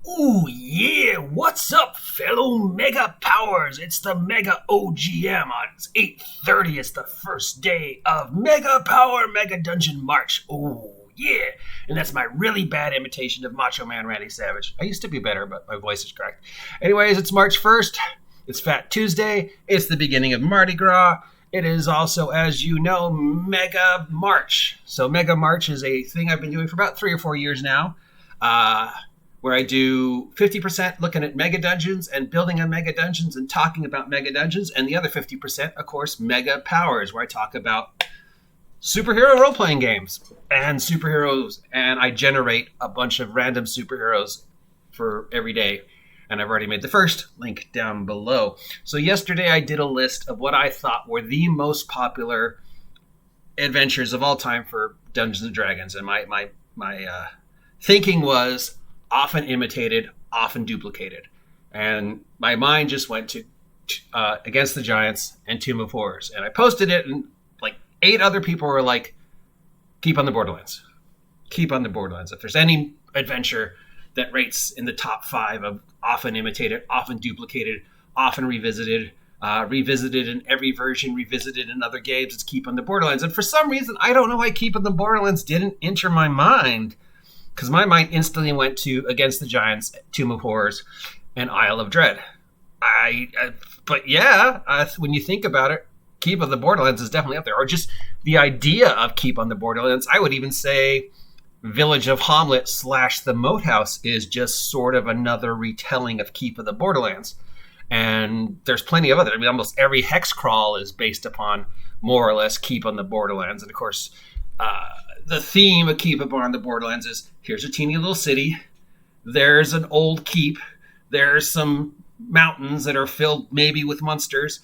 Ooh, yeah, what's up, fellow Mega Powers? It's the Mega OGM on 8:30. It's the first day of Mega Power Mega Dungeon March. Ooh, yeah. And that's my really bad imitation of Macho Man Randy Savage. I used to be better, but my voice is cracked. Anyways, it's March 1st. It's Fat Tuesday. It's the beginning of Mardi Gras. It is also, as you know, Mega March. So Mega March is a thing I've been doing for about 3 or 4 years now. Where I do 50% looking at mega dungeons and building on mega dungeons and talking about mega dungeons, and the other 50%, of course, Mega Powers, where I talk about superhero role-playing games and superheroes, and I generate a bunch of random superheroes for every day, and I've already made the first, link down below. So yesterday I did a list of what I thought were the most popular adventures of all time for Dungeons & Dragons, and my thinking was often imitated, often duplicated. And my mind just went to Against the Giants and Tomb of Horrors. And I posted it, and like 8 other people were like, keep on the Borderlands. Keep on the Borderlands. If there's any adventure that rates in the top 5 of often imitated, often duplicated, often revisited, revisited in every version, revisited in other games, it's Keep on the Borderlands. And for some reason, I don't know why Keep on the Borderlands didn't enter my mind. Because my mind instantly went to Against the Giants, Tomb of Horrors, and Isle of Dread. But when you think about it, Keep on the Borderlands is definitely up there. Or just the idea of Keep on the Borderlands. I would even say Village of Hamlet / The Moat House is just sort of another retelling of Keep on the Borderlands. And there's plenty of other. I mean, almost every hex crawl is based upon more or less Keep on the Borderlands. And of course, the theme of Keep on the Borderlands is, here's a teeny little city, there's an old keep, there's some mountains that are filled maybe with monsters.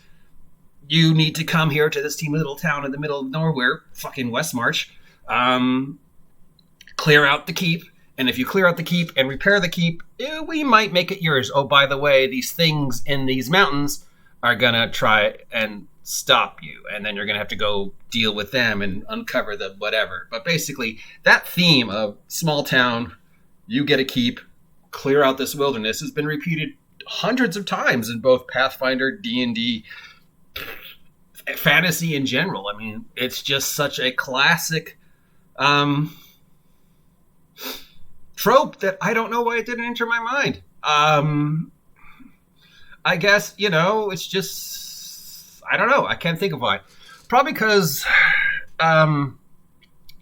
You need to come here to this teeny little town in the middle of nowhere, fucking Westmarch, clear out the keep, and if you clear out the keep and repair the keep, we might make it yours. Oh, by the way, these things in these mountains are gonna try and stop you, and then you're gonna have to go deal with them and uncover the whatever. But basically, that theme of small town, you get a keep, clear out this wilderness, has been repeated hundreds of times in both Pathfinder, D&D, fantasy in general. I mean, it's just such a classic trope that I don't know why it didn't enter my mind. I guess, it's just, I don't know. I can't think of why. Probably because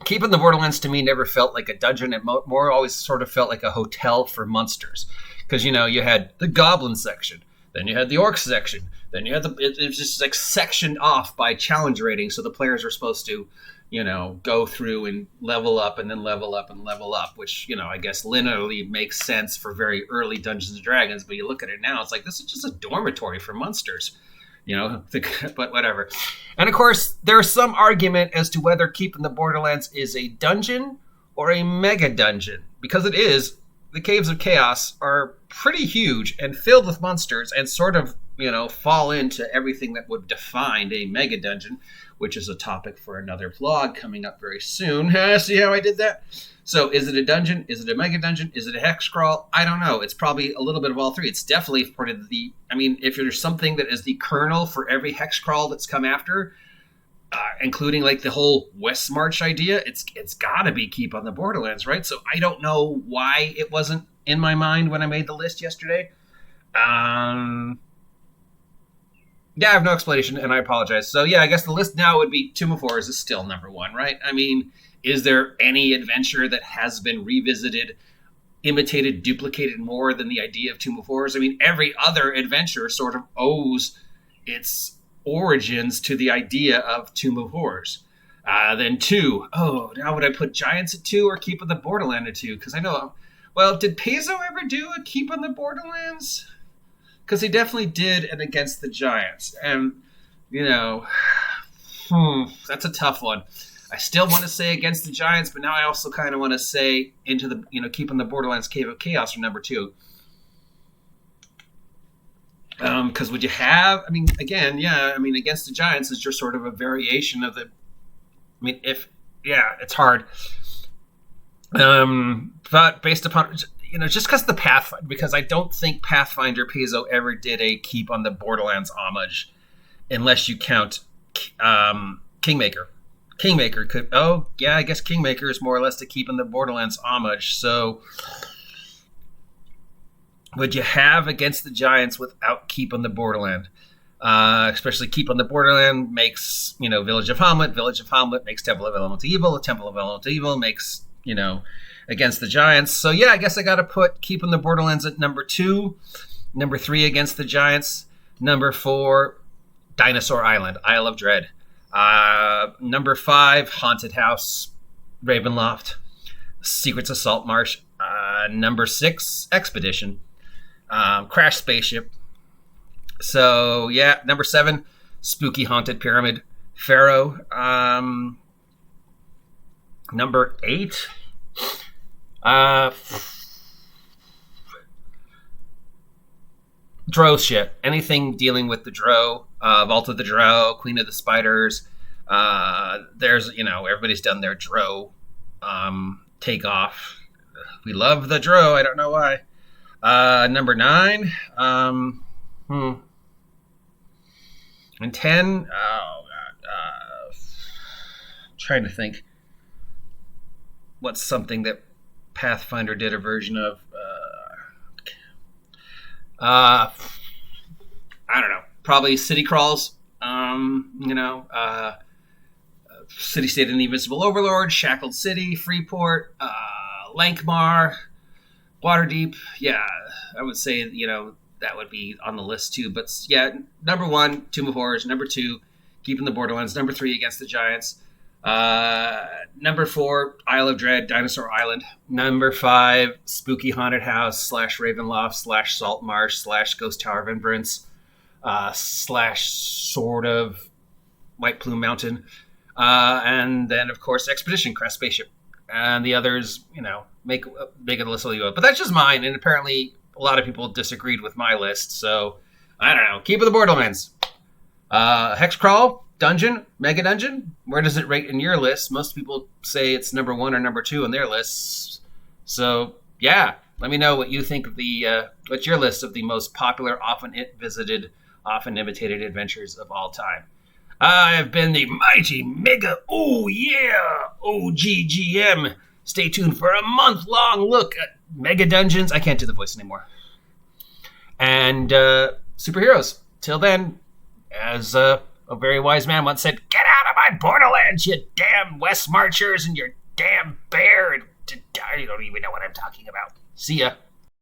Keep on the Borderlands to me never felt like a dungeon. It more always sort of felt like a hotel for monsters. Because, you had the goblin section. Then you had the orc section. Then you had it was just like sectioned off by challenge rating. So the players were supposed to, go through and level up and then level up and level up. Which, I guess linearly makes sense for very early Dungeons & Dragons. But you look at it now, it's like, this is just a dormitory for monsters. But whatever. And of course, there's some argument as to whether Keep on the Borderlands is a dungeon or a mega dungeon. Because it is, the Caves of Chaos are pretty huge and filled with monsters and sort of, fall into everything that would define a mega dungeon, which is a topic for another vlog coming up very soon. See how I did that? So is it a dungeon? Is it a mega dungeon? Is it a hex crawl? I don't know. It's probably a little bit of all three. It's definitely part of if there's something that is the kernel for every hex crawl that's come after, including like the whole Westmarch idea, it's got to be Keep on the Borderlands, right? So I don't know why it wasn't in my mind when I made the list yesterday. Yeah, I have no explanation, and I apologize. So yeah, I guess the list now would be Tomb of Horrors is still number 1, right? I mean, is there any adventure that has been revisited, imitated, duplicated more than the idea of Tomb of Horrors? I mean, every other adventure sort of owes its origins to the idea of Tomb of Horrors. Then 2. Oh, now would I put Giants at 2 or Keep on the Borderlands at 2? Because I know, well, did Pharoh ever do a Keep on the Borderlands? Because he definitely did an Against the Giants. And, that's a tough one. I still want to say Against the Giants, but now I also kind of want to say into the, Keep on the Borderlands Cave of Chaos for number 2. Because would you have, Against the Giants is just sort of a variation of the, it's hard. But based upon, just because the Pathfinder, because I don't think Pathfinder Paizo ever did a keep on the Borderlands homage, unless you count Kingmaker. Kingmaker could. Oh yeah, I guess Kingmaker is more or less to keep on the Borderlands homage. So, would you have Against the Giants without keep on the Borderland? Especially keep on the Borderland makes Village of Hamlet. Village of Hamlet makes Temple of Elemental Evil. Temple of Elemental Evil makes Against the Giants. So yeah, I guess I got to put keep on the Borderlands at number 2. Number 3, Against the Giants. Number 4, Dinasour Island, Isle of Dread. Number 5, Haunted House, Ravenloft, Secrets of Saltmarsh. Number 6, Expedition, Crash Spaceship. So yeah, number 7, Spooky Haunted Pyramid, Pharoh. Number 8, Drow shit. Anything dealing with the Drow, Vault of the Drow, Queen of the Spiders. There's, everybody's done their Drow takeoff. We love the Drow. I don't know why. Number 9. And 10. Oh, God. Trying to think. What's something that Pathfinder did a version of? I don't know. Probably City Crawls. City State and the Invisible Overlord, Shackled City, Freeport, Lankmar, Waterdeep. Yeah, I would say that would be on the list too. But yeah, number 1, Tomb of Horrors. Number 2, Keeping the Borderlands. Number 3, Against the Giants. Number 4, Isle of Dread, Dinosaur Island. Number 5, Spooky Haunted House / Ravenloft / Saltmarsh / Ghost Tower of Inference / sort of White Plume Mountain. And then, of course, Expedition, Crash Spaceship. And the others, make a list of you. But that's just mine. And apparently a lot of people disagreed with my list. So, I don't know. Keep it the Borderlands. Hexcrawl, Dungeon, Mega Dungeon. Where does it rate in your list? Most people say it's number 1 or number 2 on their lists. So, yeah. Let me know what you think of what's your list of the most popular, often visited, often imitated adventures of all time. I have been the mighty Mega OGGM. Stay tuned for a month-long look at Mega Dungeons. I can't do the voice anymore. And superheroes. Till then, as a very wise man once said, get out of my Borderlands, you damn West Marchers and your damn bear. You don't even know what I'm talking about. See ya.